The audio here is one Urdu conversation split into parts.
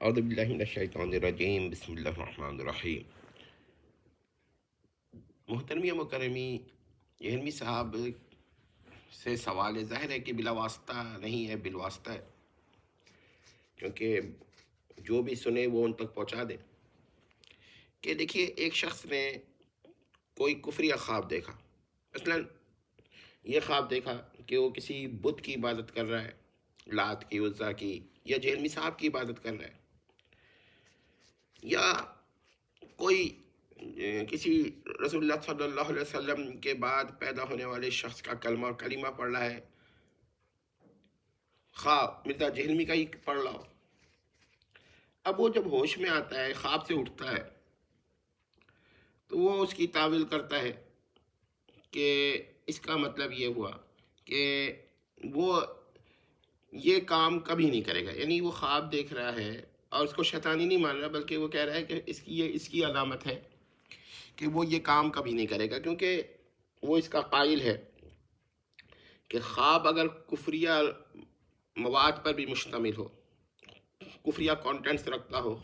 اعوذ باللہ من الشیطان الرجیم، بسم اللہ الرحمن الرحیم۔ محترمی مکرمی، علمی صاحب سے سوال ظاہر ہے کہ بلا واسطہ نہیں ہے، بالواسطہ ہے، کیونکہ جو بھی سنے وہ ان تک پہنچا دے۔ کہ دیکھیے، ایک شخص نے کوئی کفریہ خواب دیکھا، مثلا یہ خواب دیکھا کہ وہ کسی بت کی عبادت کر رہا ہے، لات کی، عزا کی، یا جہلمی صاحب کی عبادت کر رہا ہے، یا کوئی کسی رسول اللہ صلی اللہ علیہ وسلم کے بعد پیدا ہونے والے شخص کا کلمہ پڑھ رہا ہے، خواب مرزا جہلمی کا ہی پڑھ رہا ہو۔ اب وہ جب ہوش میں آتا ہے، خواب سے اٹھتا ہے، تو وہ اس کی تعویل کرتا ہے کہ اس کا مطلب یہ ہوا کہ وہ یہ کام کبھی نہیں کرے گا، یعنی وہ خواب دیکھ رہا ہے اور اس کو شیطانی نہیں مان رہا، بلکہ وہ کہہ رہا ہے کہ اس کی علامت ہے کہ وہ یہ کام کبھی نہیں کرے گا، کیونکہ وہ اس کا قائل ہے کہ خواب اگر کفریہ مواد پر بھی مشتمل ہو، کفریہ کانٹینٹس رکھتا ہو،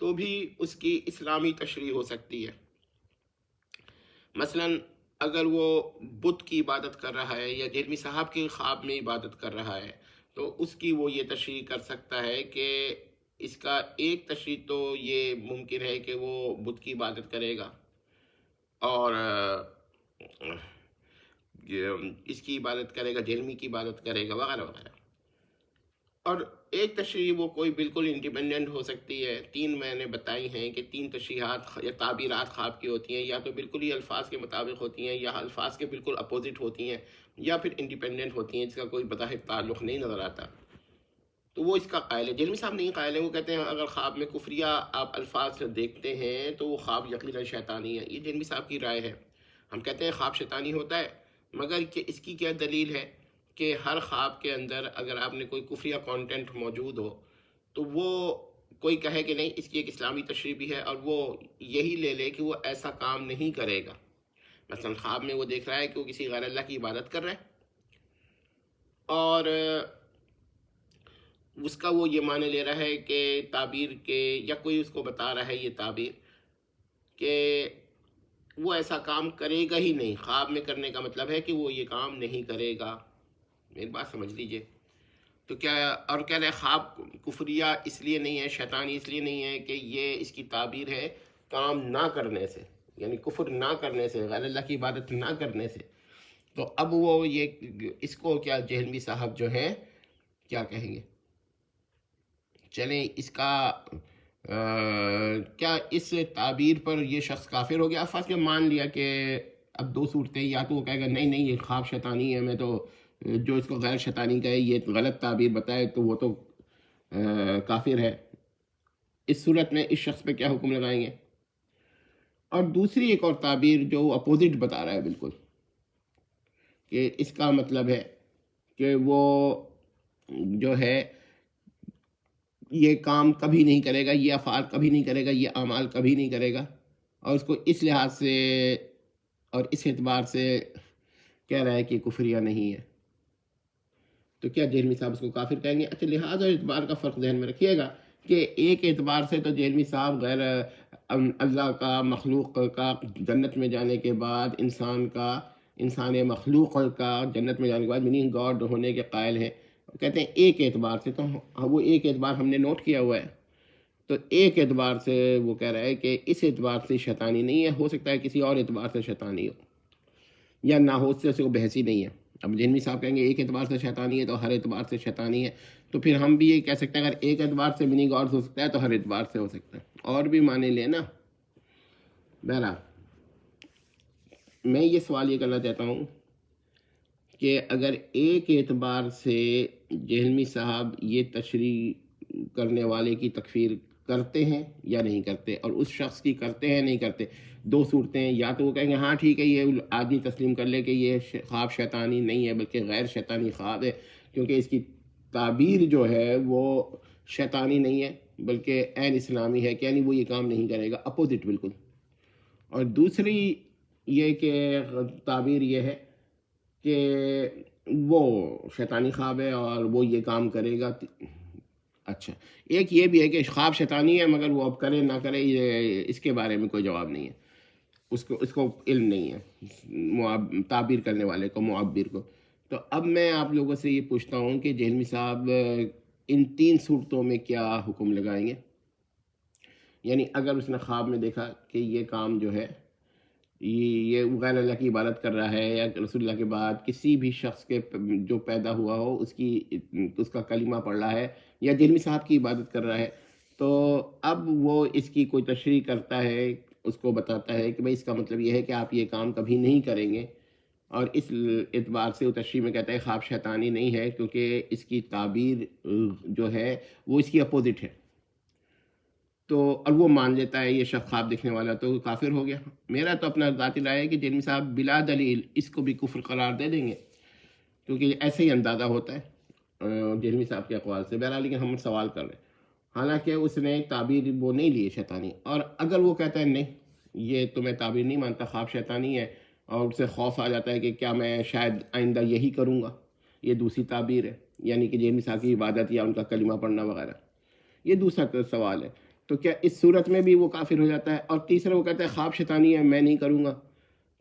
تو بھی اس کی اسلامی تشریح ہو سکتی ہے۔ مثلا اگر وہ بت کی عبادت کر رہا ہے یا جہلمی صاحب کے خواب میں عبادت کر رہا ہے، تو اس کی وہ یہ تشریح کر سکتا ہے کہ اس کا ایک تشریح تو یہ ممکن ہے کہ وہ بت کی عبادت کرے گا اور اس کی عبادت کرے گا، جہلمی کی عبادت کرے گا، وغیرہ وغیرہ۔ اور ایک تشریح وہ کوئی بالکل انڈیپینڈنٹ ہو سکتی ہے۔ تین میں نے بتائی ہیں کہ تین تشریحات یا تعبیرات خواب کی ہوتی ہیں، یا تو بالکل ہی الفاظ کے مطابق ہوتی ہیں، یا الفاظ کے بالکل اپوزٹ ہوتی ہیں، یا پھر انڈیپینڈنٹ ہوتی ہیں جس کا کوئی بظاہر تعلق نہیں نظر آتا۔ تو وہ اس کا قائل ہے۔ جہلمی صاحب نہیں قائل ہے، وہ کہتے ہیں اگر خواب میں کفریہ آپ الفاظ دیکھتے ہیں تو وہ خواب یقیناً شیطانی ہے۔ یہ جہلمی صاحب کی رائے ہے۔ ہم کہتے ہیں خواب شیطانی ہوتا ہے، مگر کہ اس کی کیا دلیل ہے کہ ہر خواب کے اندر اگر آپ نے کوئی کفریہ کانٹینٹ موجود ہو تو وہ کوئی کہے کہ نہیں، اس کی ایک اسلامی تشریح بھی ہے، اور وہ یہی لے لے کہ وہ ایسا کام نہیں کرے گا۔ مثلا خواب میں وہ دیکھ رہا ہے کہ وہ کسی غیر اللہ کی عبادت کر رہا ہے، اور اس کا وہ یہ معنی لے رہا ہے کہ تعبیر کے، یا کوئی اس کو بتا رہا ہے یہ تعبیر کہ وہ ایسا کام کرے گا ہی نہیں۔ خواب میں کرنے کا مطلب ہے کہ وہ یہ کام نہیں کرے گا۔ میری بات سمجھ لیجئے۔ تو کیا، اور کہہ رہے خواب کفریہ اس لیے نہیں ہے، شیطانی اس لیے نہیں ہے کہ یہ اس کی تعبیر ہے کام نہ کرنے سے، یعنی کفر نہ کرنے سے، غیر اللہ کی عبادت نہ کرنے سے۔ تو اب وہ یہ اس کو کیا جہلمی صاحب جو ہے کیا کہیں گے؟ چلیں اس کا کیا اس تعبیر پر یہ شخص کافر ہو گیا؟ فرض کے مان لیا کہ اب دو صورتیں، یا تو وہ کہے گا نہیں نہیں یہ خواب شیطانی ہے، میں تو جو اس کو غیر شیطانی کہے یہ غلط تعبیر بتائے تو وہ تو کافر ہے۔ اس صورت میں اس شخص پہ کیا حکم لگائیں گے؟ اور دوسری ایک اور تعبیر جو اپوزٹ بتا رہا ہے بالکل، کہ اس کا مطلب ہے کہ وہ جو ہے یہ کام کبھی نہیں کرے گا، یہ افعال کبھی نہیں کرے گا، یہ اعمال کبھی نہیں کرے گا، اور اس کو اس لحاظ سے اور اس اعتبار سے کہہ رہا ہے کہ کفریہ نہیں ہے۔ تو کیا جہلمی صاحب اس کو کافر کہیں گے؟ اچھا، لحاظ اور اعتبار کا فرق ذہن میں رکھیے گا کہ ایک اعتبار سے تو جہلمی صاحب غیر اللہ کا، مخلوق کا جنت میں جانے کے بعد انسان مخلوق کا جنت میں جانے کے بعد میننگ گاڈ ہونے کے قائل ہیں۔ کہتے ہیں ایک اعتبار سے، تو وہ ایک اعتبار ہم نے نوٹ کیا ہوا ہے۔ تو ایک اعتبار سے وہ کہہ رہا ہے کہ اس اعتبار سے شیطانی نہیں ہے، ہو سکتا ہے کسی اور اعتبار سے شیطانی ہو، یا نہ ہو، سے وہ بحث ہی نہیں ہے۔ اب جہلمی صاحب کہیں گے ایک اعتبار سے شیطانی ہے تو ہر اعتبار سے شیطانی ہے، تو پھر ہم بھی یہ کہہ سکتے ہیں اگر ایک اعتبار سے میننگ گاڈ ہو سکتا ہے تو ہر اعتبار سے ہو سکتا ہے، اور بھی معنی لیں نا۔ بہرحال میں یہ سوال یہ کرنا چاہتا ہوں کہ اگر ایک اعتبار سے جہلمی صاحب یہ تشریح کرنے والے کی تکفیر کرتے ہیں یا نہیں کرتے، اور اس شخص کی کرتے ہیں نہیں کرتے، دو صورتیں ہیں۔ یا تو وہ کہیں گے ہاں ٹھیک ہے، یہ آدمی تسلیم کر لے کہ یہ خواب شیطانی نہیں ہے بلکہ غیر شیطانی خواب ہے، کیونکہ اس کی تعبیر جو ہے وہ شیطانی نہیں ہے بلکہ عین اسلامی ہے، کہ یعنی وہ یہ کام نہیں کرے گا، اپوزٹ بالکل۔ اور دوسری یہ کہ تعبیر یہ ہے کہ وہ شیطانی خواب ہے اور وہ یہ کام کرے گا، اچھا، ایک یہ بھی ہے کہ خواب شیطانی ہے مگر وہ اب کرے نہ کرے اس کے بارے میں کوئی جواب نہیں ہے، اس کو علم نہیں ہے تعبیر کرنے والے کو، معبر کو۔ تو اب میں آپ لوگوں سے یہ پوچھتا ہوں کہ جہلمی صاحب ان 3 صورتوں میں کیا حکم لگائیں گے؟ یعنی اگر اس نے خواب میں دیکھا کہ یہ کام جو ہے یہ غیر اللہ کی عبادت کر رہا ہے، یا رسول اللہ کے بعد کسی بھی شخص کے جو پیدا ہوا ہو اس کا کلمہ پڑھ رہا ہے، یا جہلمی صاحب کی عبادت کر رہا ہے، تو اب وہ اس کی کوئی تشریح کرتا ہے، اس کو بتاتا ہے کہ بھئی اس کا مطلب یہ ہے کہ آپ یہ کام کبھی نہیں کریں گے، اور اس اعتبار سے وہ تشریح میں کہتا ہے خواب شیطانی نہیں ہے، کیونکہ اس کی تعبیر جو ہے وہ اس کی اپوزٹ ہے۔ تو اور وہ مان لیتا ہے یہ شخص خواب دیکھنے والا، تو کافر ہو گیا۔ میرا تو اپنا ذاتی رائے ہے کہ جہلمی صاحب بلا دلیل اس کو بھی کفر قرار دے دیں گے، کیونکہ ایسے ہی اندازہ ہوتا ہے جہلمی صاحب کے اقوال سے۔ بہرحال لیکن ہم سوال کر رہے ہیں، حالانکہ اس نے تعبیر وہ نہیں لی ہے شیطانی، اور اگر وہ کہتا ہے نہیں یہ تو میں تعبیر نہیں مانتا، خواب شیطانی ہے، اور اسے خوف آ جاتا ہے کہ کیا میں شاید آئندہ یہی کروں گا، یہ دوسری تعبیر ہے، یعنی کہ جہلمی صاحب کی عبادت یا ان کا کلمہ پڑھنا وغیرہ، یہ دوسرا سوال ہے۔ تو کیا اس صورت میں بھی وہ کافر ہو جاتا ہے؟ اور تیسرا وہ کہتا ہے خواب شیطانی ہے میں نہیں کروں گا،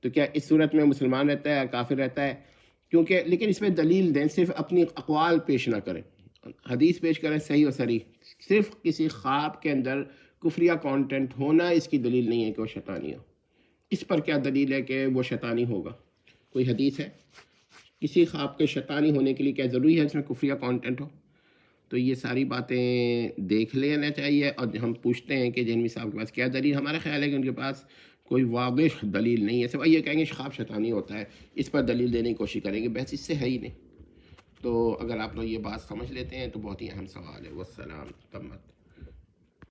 تو کیا اس صورت میں مسلمان رہتا ہے یا کافر رہتا ہے؟ کیونکہ لیکن اس میں دلیل دیں، صرف اپنی اقوال پیش نہ کریں، حدیث پیش کریں صحیح و صریح۔ صرف کسی خواب کے اندر کفریہ کانٹینٹ ہونا اس کی دلیل نہیں ہے کہ وہ شیطانی ہو۔ اس پر کیا دلیل ہے کہ وہ شیطانی ہوگا؟ کوئی حدیث ہے؟ کسی خواب کے شیطانی ہونے کے لیے کیا ضروری ہے اس میں کفریہ کانٹینٹ ہو؟ تو یہ ساری باتیں دیکھ لینا چاہیے، اور ہم پوچھتے ہیں کہ جہلمی صاحب کے پاس کیا دلیل؟ ہمارا خیال ہے کہ ان کے پاس کوئی واضح دلیل نہیں ہے، سوائے یہ کہیں گے خواب شیطانی ہوتا ہے، اس پر دلیل دینے کی کوشش کریں گے، بحث اس سے ہے ہی نہیں۔ تو اگر آپ لوگ یہ بات سمجھ لیتے ہیں تو بہت ہی اہم سوال ہے۔ والسلام تمت۔